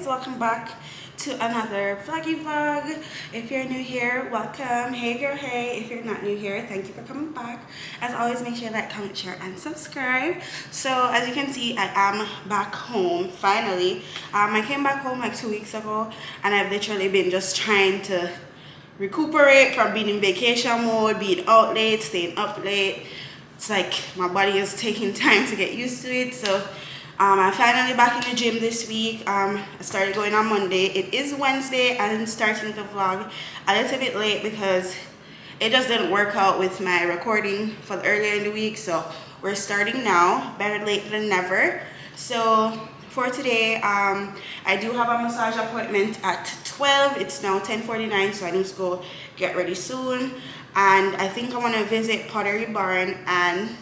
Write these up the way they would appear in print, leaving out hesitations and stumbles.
guys, welcome back to another vlog. If you're new here, welcome. Hey girl, hey. If you're not new here, thank you for coming back. As always, make sure you like, comment, share, and subscribe. So as you can see, I am back home finally. I came back home like 2 weeks ago, and I've literally been just trying to recuperate from being in vacation mode, being out late, staying up late. It's like my body is taking time to get used to it. So I'm finally back in the gym this week. I started going on Monday. It is Wednesday. I'm starting the vlog a little bit late because it just didn't work out with my recording for earlier in the week. So we're starting now, better late than never. So for today, I do have a massage appointment at 12. It's now 10:49, so I need to go get ready soon. And I think I want to visit Pottery Barn, and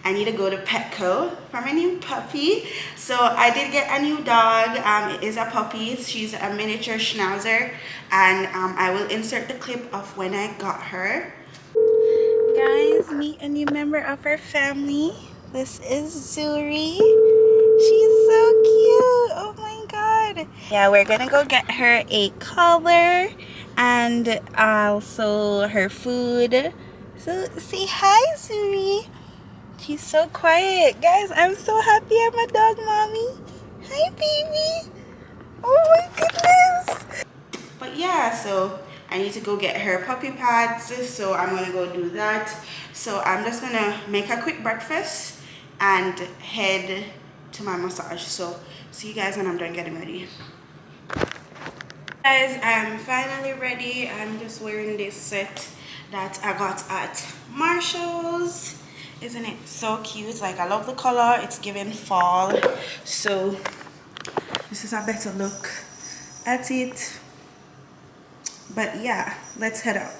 I need to go to Petco for my new puppy. So I did get a new dog. It is a puppy. She's a miniature schnauzer, and I will insert the clip of when I got her. Guys, meet a new member of our family. This is Zuri. She's so cute. Oh my god. Yeah, we're gonna go get her a collar and also her food. So say hi, Zuri. She's so quiet. Guys, I'm so happy I'm a dog mommy. Hi, baby. Oh my goodness. But yeah, so I need to go get her puppy pads. So I'm going to go do that. So I'm just going to make a quick breakfast and head to my massage. So see you guys when I'm done getting ready. Guys, I'm finally ready. I'm just wearing this set that I got at Marshall's. Isn't it so cute? Like, I love the color. It's giving fall. So this is a better look at it. But yeah, let's head out.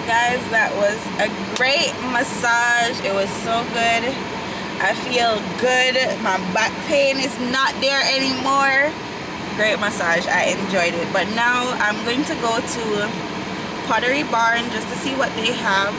Guys, that was a great massage. It was so good. I feel good. My back pain is not there anymore. Great massage. I enjoyed it. But now I'm going to go to Pottery Barn just to see what they have.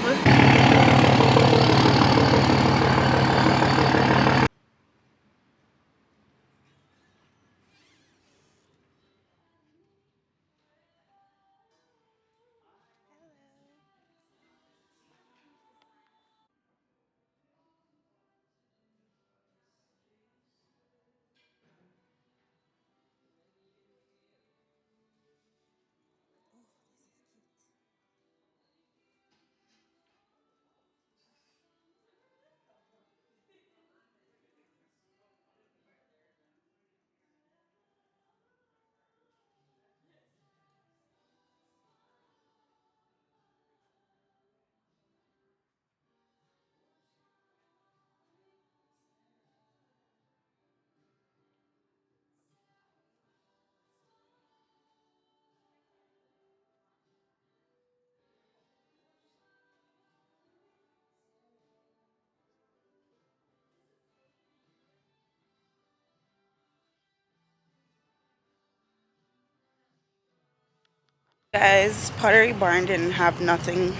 Guys, Pottery Barn didn't have nothing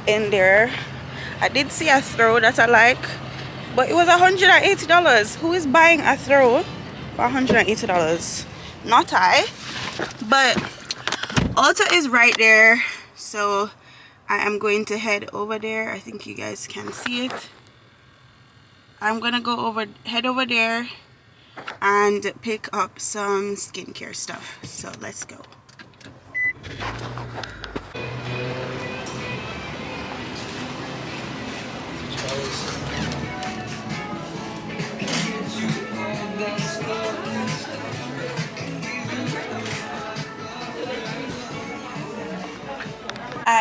in there. I did see a throw that I like, but it was $180. Who is buying a throw for $180? Not I. But Ulta is right there, so I am going to head over there. I think you guys can see it. I'm gonna head over there and pick up some skincare stuff. So let's go.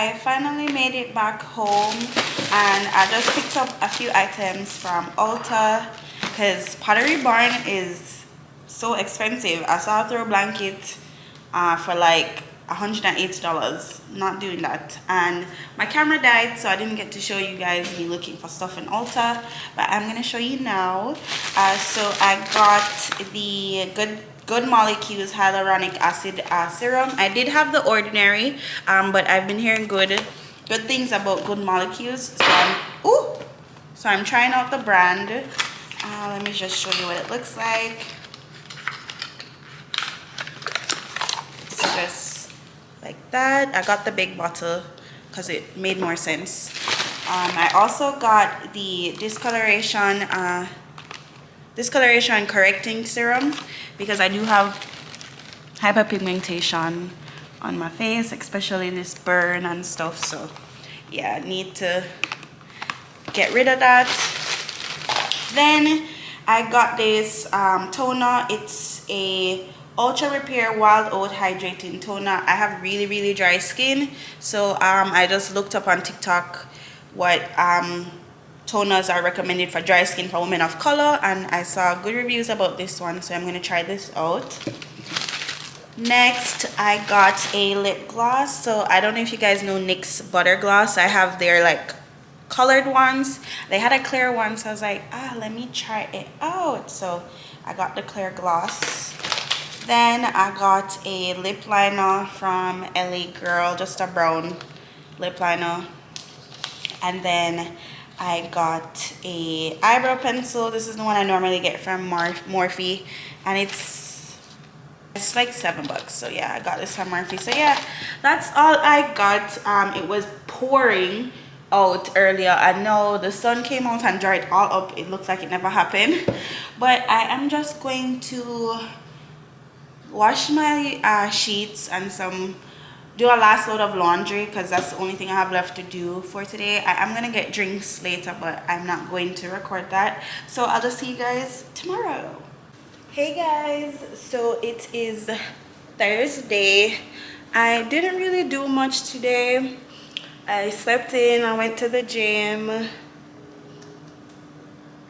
I finally made it back home, and I just picked up a few items from Ulta because Pottery Barn is so expensive. I saw a throw blanket for like $180. Not doing that. And my camera died, so I didn't get to show you guys me looking for stuff in Ulta, but I'm gonna show you now. So I got the Good Molecules Hyaluronic Acid Serum. I did have the ordinary, but I've been hearing good things about Good Molecules, so I'm trying out the brand. Let me just show you what it looks like. Just like that. I got the big bottle because it made more sense. I also got the discoloration correcting serum because I do have hyperpigmentation on my face, especially this burn and stuff. So yeah, I need to get rid of that. Then I got this toner. It's a Ultra Repair Wild Oat Hydrating Toner. I have really dry skin, so I just looked up on TikTok what toners are recommended for dry skin for women of color, and I saw good reviews about this one, so I'm going to try this out. Next, I got a lip gloss. So I don't know if you guys know NYX Butter Gloss. I have their like colored ones. They had a clear one, so I was like, let me try it out. So I got the clear gloss. Then I got a lip liner from LA Girl, just a brown lip liner. And then I got a eyebrow pencil. This is the one I normally get from Morphe, and it's like $7. So yeah, I got this from Morphe. So yeah, that's all I got. It was pouring out earlier. I know the sun came out and dried all up. It looks like it never happened, but I am just going to wash my sheets and do a last load of laundry because that's the only thing I have left to do for today. I'm gonna get drinks later, but I'm not going to record that, so I'll just see you guys tomorrow. Hey guys, so it is Thursday. I didn't really do much today. I slept in, I went to the gym.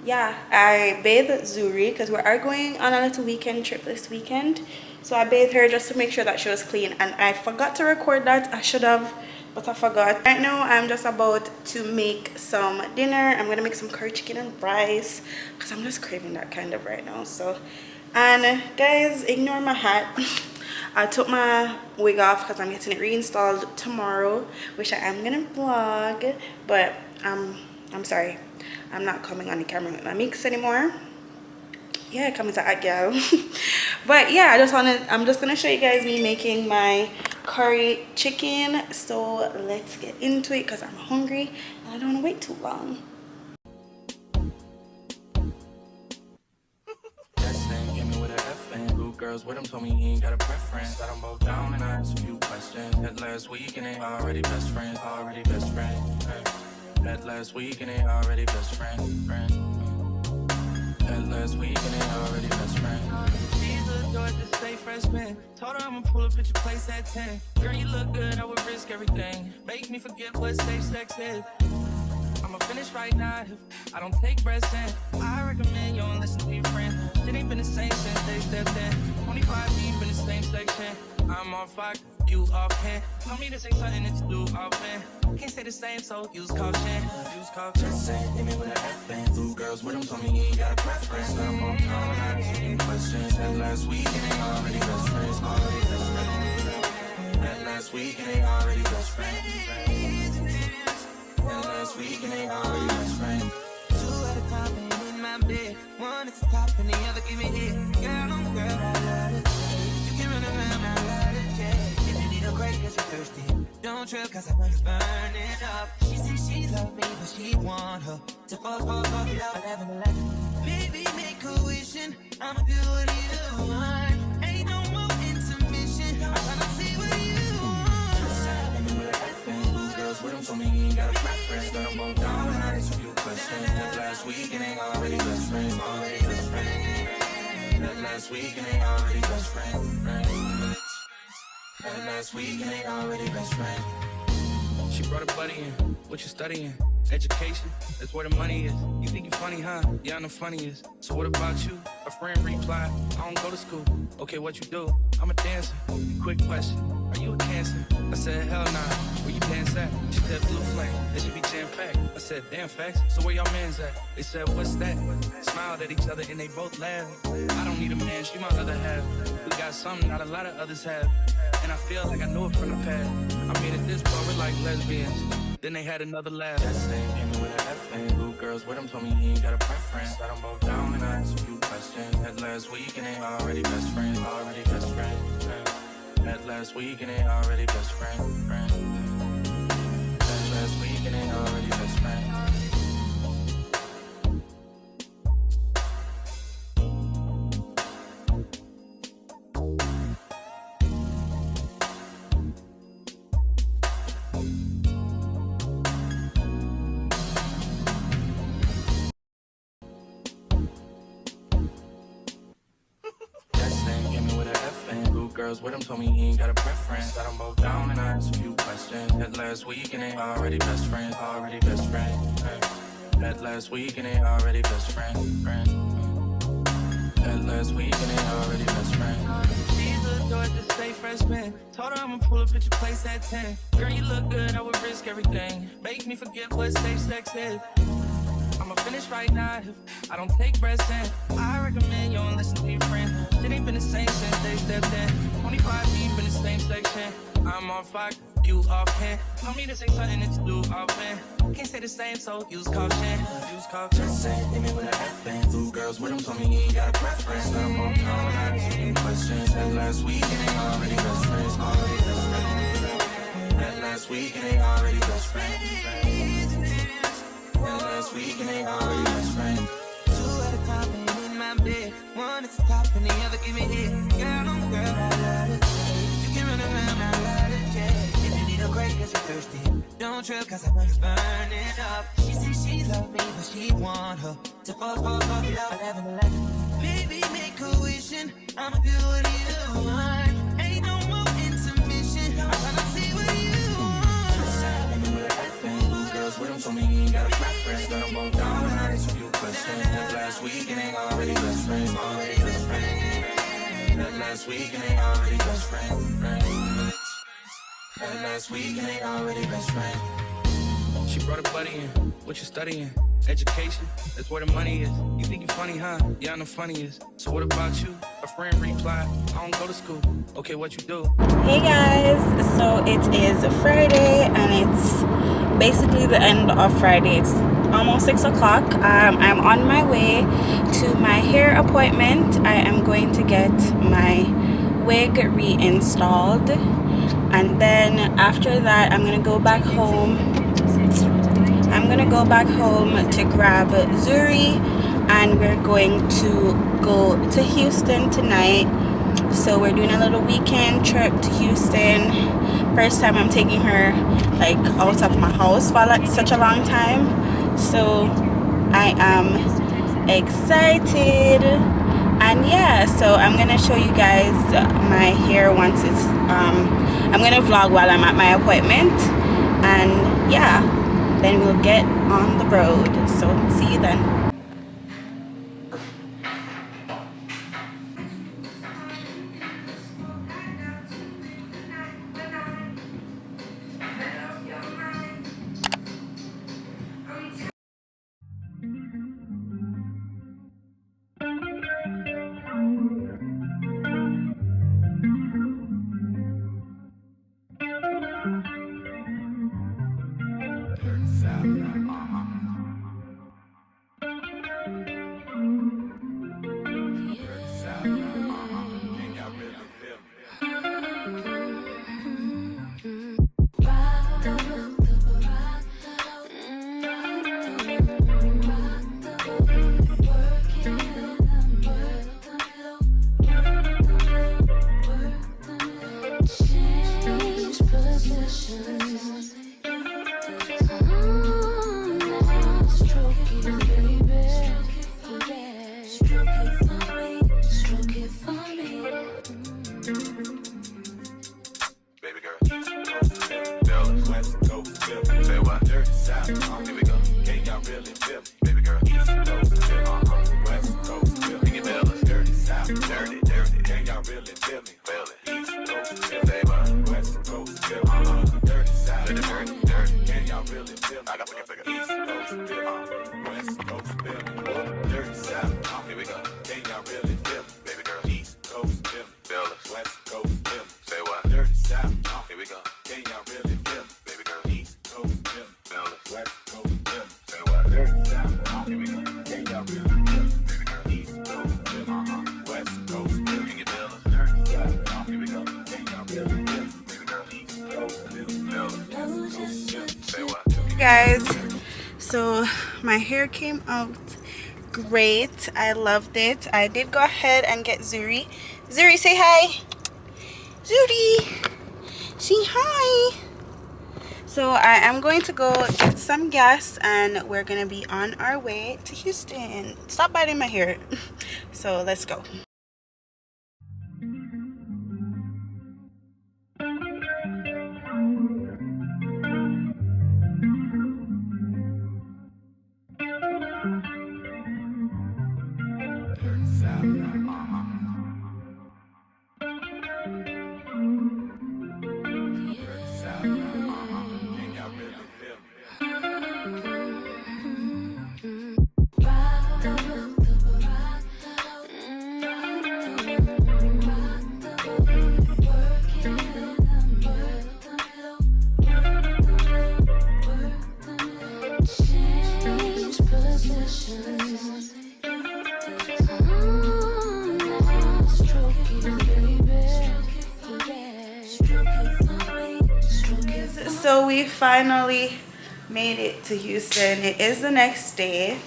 Yeah, I bathed Zuri because we are going on a little weekend trip this weekend. So I bathed her just to make sure that she was clean, and I forgot to record that. I should have, but I forgot. Right now I'm just about to make some dinner. I'm gonna make some curry chicken and rice because I'm just craving that kind of right now. So, and guys, ignore my hat. I took my wig off because I'm getting it reinstalled tomorrow, which I am gonna vlog, but I'm sorry, I'm not coming on the camera with my mix anymore. Yeah, coming to that girl. But yeah, I'm just gonna show you guys me making my curry chicken. So let's get into it because I'm hungry and I don't want to wait too long. Girls with him told me he ain't got a preference. Got them both down and I asked a few questions. That last week and they already best friends. That last week and they already best friends. That last week and they already best friends. She's a Georgia State freshman. Told her I'ma pull up at your place at 10. Girl, you look good, I would risk everything. Make me forget what safe sex is. I'ma finish right now if I don't take breaths in. I recommend you don't listen to your friends. It ain't been the same since they stepped in. 25 deep in the same section. I'm on fire, you off hand. Told me this ain't something that you do often. Can't say the same, so use caution. Just saying, hit me with a F-band. Blue girls with him told me he ain't got a preference. I'm on count, I asked you questions. That last week and they already best friends. That last week and they already best friends. That last week and they already best friends. Two at a time and in my bed. One at the top and the other give me head. Girl on girl, I love it. You can run around, I love it. If you need a break cause you're thirsty, don't trip cause I know you're burning up. She says she love me but she want her to fuck, I never let her. Baby, make a wishing, I'ma do what you want. Ain't no more intermission, I'm trying to see what you want. Girls with him told me he ain't got a preference. Got them both down and I asked a few questions. That last week and they already best friends. That last week and they already best friends. That last week and they already best friends. brought a buddy in. What you studying? Education, that's where the money is. You think you funny, huh? Yeah, I'm the funniest. So what about you? A friend replied, I don't go to school. Okay, what you do? I'm a dancer. Quick question, are you a Cancer? I said, hell nah. Where you dance at? She said, blue flame. It should be jam-packed. I said, damn facts. So where y'all mans at? They said, what's that? Smiled at each other and they both laughed. I don't need a man, she my other half. We got something not a lot of others have. And I feel like I know it from the past. I mean, at this point, we're like lesbians. Then they had another laugh. That same came with an F and blue girls with him told me he ain't got a preference. Got them both down and I asked a few questions. Met last week and they already best friends. Already best friends. Met last week and they already best friends. Met last week and they already best friends. Girls with him told me he ain't got a preference. Got them both down and I asked a few questions. Met last week and they already best friends. Already best friends. Met last week and they already best friends. Met last week and they already best friends. She's adored to stay freshman. Told her I'ma pull up at your place at 10. Girl, you look good, I would risk everything. Make me forget what safe sex is. I'ma finish right now if I don't take breaths in. I recommend you don't listen to your friend. It ain't been the same since they stepped in. 25 deep in the same section. I'm on fire, you off hand. Tell me this ain't something that you do often. Can't say the same, so use caution. Use caution. Just say, hit me with an F and two girls with him told me he ain't got a preference. Let him all down and I asked a few questions. That last week and they already best friends. Already best friends. That last week and they already best friends. Last week and they already best friends. Two at a time and in my bed. One at the top and the other give me head. Girl, oh girl, I love it. You can run around, I love it, yeah. If you need a break, cause you're thirsty, don't trip, cause I know it's burning up. She says she love me, but she want her to fuck, 11. Baby, make a wishing, I'ma do what you want. Ain't no more intermission, I'm tryna see what you want. With him told me he ain't got a preference. Let him both down and I asked a few questions. That last week and they already best friends. Already best friends. That last week and they already best friends. That last week and they already best friends. She brought a buddy in. What you studying? Education, that's where the money is. You think you funny, huh? Yeah, I'm the funniest. So what about you? A friend replied, I don't go to school. Okay, what you do? Hey guys, so it is Friday and it's basically the end of Friday. It's almost 6 o'clock. I'm on my way to my hair appointment. I am going to get my wig reinstalled, and then after that I'm gonna go back home. To grab Zuri, and we're going to go to Houston tonight. So we're doing a little weekend trip to Houston. First time I'm taking her like out of my house for like such a long time, so I am excited. And yeah, so I'm gonna show you guys my hair once it's I'm gonna vlog while I'm at my appointment, and yeah, then we'll get on the road. So see you then. my hair came out great. I loved it. I did go ahead and get Zuri. Zuri, say hi. Zuri, say hi. So I am going to go get some gas and we're gonna be on our way to Houston. Stop biting my hair. So let's go. So we finally made it to Houston. It is the next day,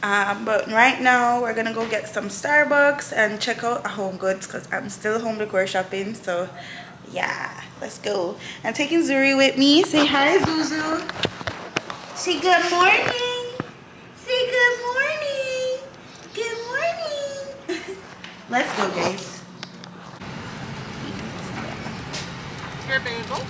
but right now we're gonna go get some Starbucks and check out Home Goods because I'm still home decor shopping. So yeah, let's go. I'm taking Zuri with me. Say hi, Zuzu. Say good morning. Say good morning. Good morning. Let's go, guys. Here, bagel.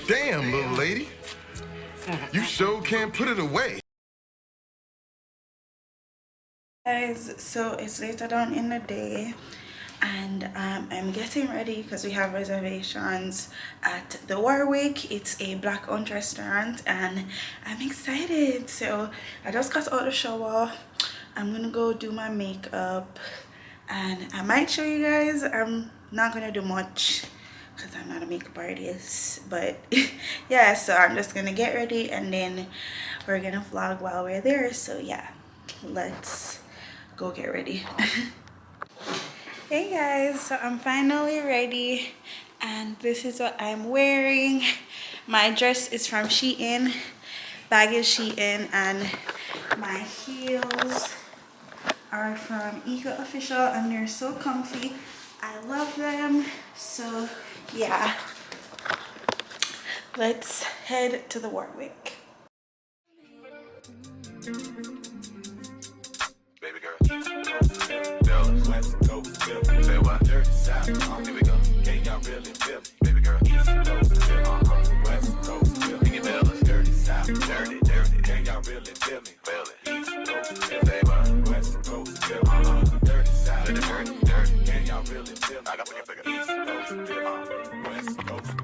Damn, little lady. You sure can't put it away. Guys, so it's later down in the day and I'm getting ready because we have reservations at the Warwick. It's a black owned restaurant and I'm excited. So I just got out of the shower. I'm gonna go do my makeup and I might show you guys. I'm not gonna do much because I'm not a makeup artist, but yeah, so I'm just gonna get ready and then we're gonna vlog while we're there. So yeah, let's go get ready. Hey guys, so I'm finally ready and this is what I'm wearing. My dress is from Shein, bag is Shein, and my heels are from Eco Official and they're so comfy. I love them. So yeah, let's head to the Warwick. Baby girl, fellas, West Coast, say what? Dirty South, here we go. Can y'all really feel me? Baby girl, East Coast, West Coast, can you feel us? Dirty South, dirty, dirty. Can y'all really feel me? Feel it. East Coast, say what? West Coast, dirty South, dirty, dirty, dirty. Can y'all really feel me? I got your figure. East Coast, West Coast,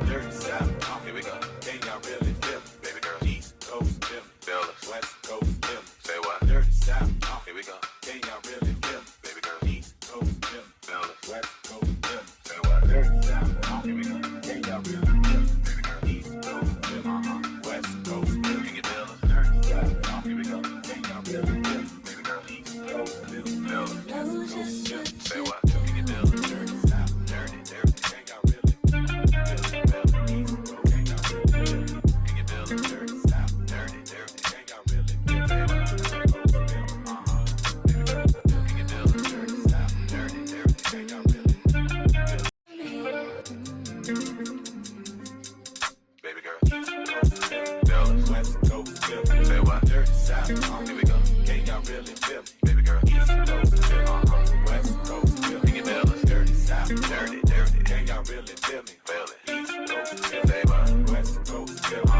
dirty South, here we go. Can y'all really feel me? Baby girl, East Coast, feel us. West Coast, say what? Dirty South, here we go. Can y'all really feel me? Baby girl, East Coast, feel us. West Coast, say what? Dirty South, here we go. Can y'all really feel me? Baby girl, East Coast, West Coast, can you feel us? Dirty South, here we go. Can y'all really feel me? Baby girl, East Coast, feel us. West Coast, say what? Can you feel us? Dirty South, dirty, dirty. Can y'all really feel me? East Coast, can y'all really feel me? Can you feel us? Dirty South, dirty, dirty. Can y'all really feel me? Say what? West Coast, feel us. Baby girl, can you feel us? Dirty South, dirty, dirty. Can y'all really feel me? Baby girl, feel us. West Coast, feel me. Say what? Dirty South, here we go. Can y'all really feel me? Baby girl, East Coast, feel me. West Coast, feel me. Can you feel us? Dirty South, dirty, dirty. Can y'all really feel me? Feel it. East Coast, feel me. Say what? West Coast, feel me.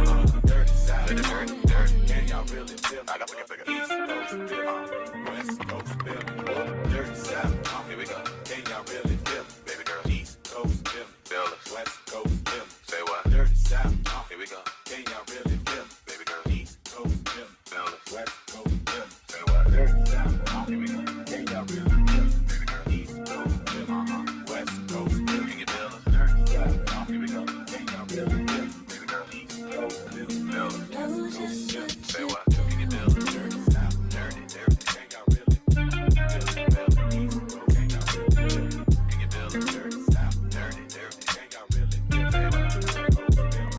Dirty South, dirty, dirty, dirty. Can y'all really feel me? I got your figure. East Coast, feel me. West Coast, feel me. Dirty South, here we go. Can y'all really feel me? Baby girl, East Coast, feel me. Feel us. West Coast, feel me. Say what? Dirty South, here we go. Can y'all really